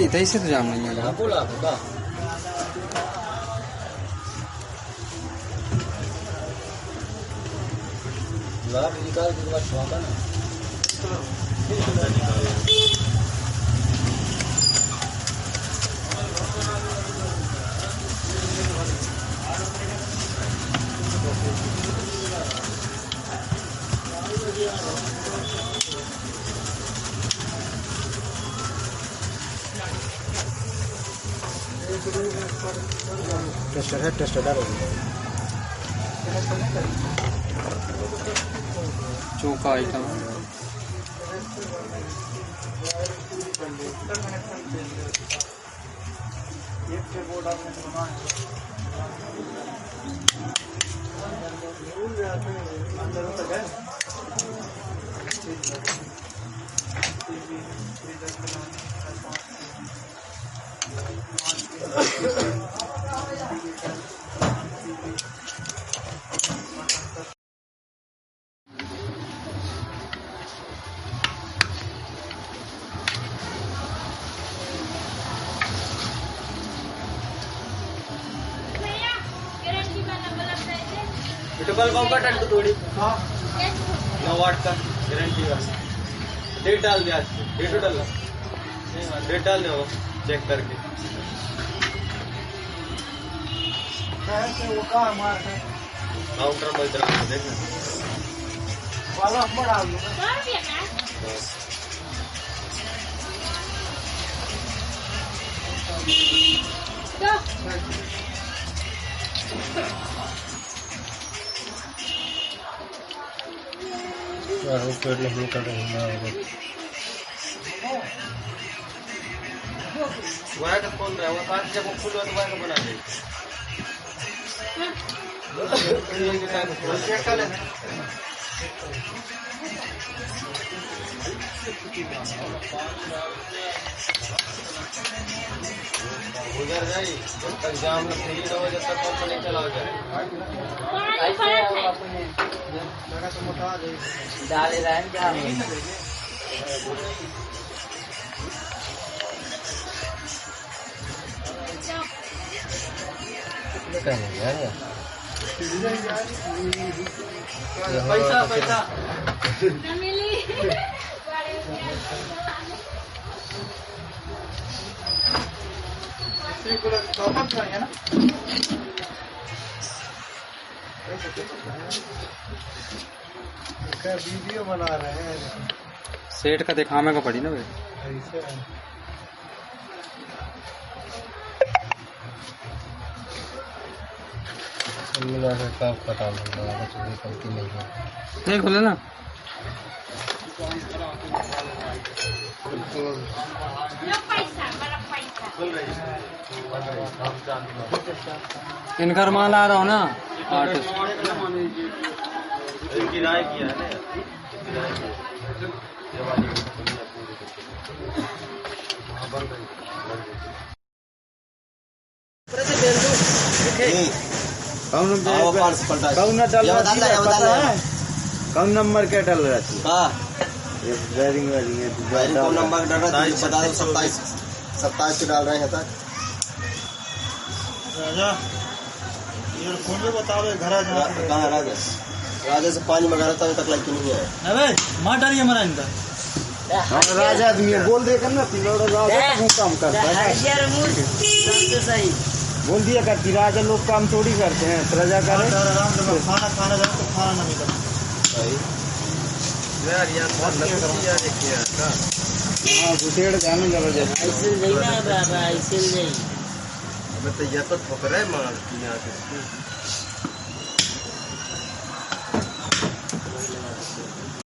इधर से तो जाम नहीं है। लाभ निकाल के बाद स्वागत ना टेस्टर है, टेस्टर डालोगे चौका आइटम डबल पंप का टंक थोड़ी 9 वाट का गारंटी का डेट डाल दिया, डेट डालना, डेट डाल दो चेक करके। वो कहाँ मार है काउंटर पर इधर देखना वाला बड़ा नहीं कर रहे हैं वायर का कौन रहा है वो काट जब वो फुल हो तो वायर का बना दे चेक कर लेना गुजर जाए जब तक जाम में फ्री ना हो जब तक पंप नहीं चला जाए डाले रहे जाम पैसा पैसा ना वीडियो बना रहे हैं सेट का दिखाने को पड़ी ना भाई मिला है कब पता नहीं खुले ना इनका माल आ रहा हो ना आर्टिस्ट किराए किया है कौन नंबर क्या डल रहा है ड्राइविंग नंबर डाल रहा है बता दो 27 से डाल रहे हैं तक राजा ये फोन पे बता दो घर कहाँ राजा राजा से पानी मंगा रहा था तक लाइक नहीं है अबे मार डालिए हमारा इनका राजा आदमी बोल दे कर ना राजा काम करता है सही बोल दिया करती राजा लोग काम थोड़ी करते हैं प्रजा का खाना खाना जाए तो खाना ना मिला हाँ घुसेड़ जाने जबरदस्त ऐसे नहीं ना बाबा ऐसे नहीं अब तो यह तो ठोकर है मार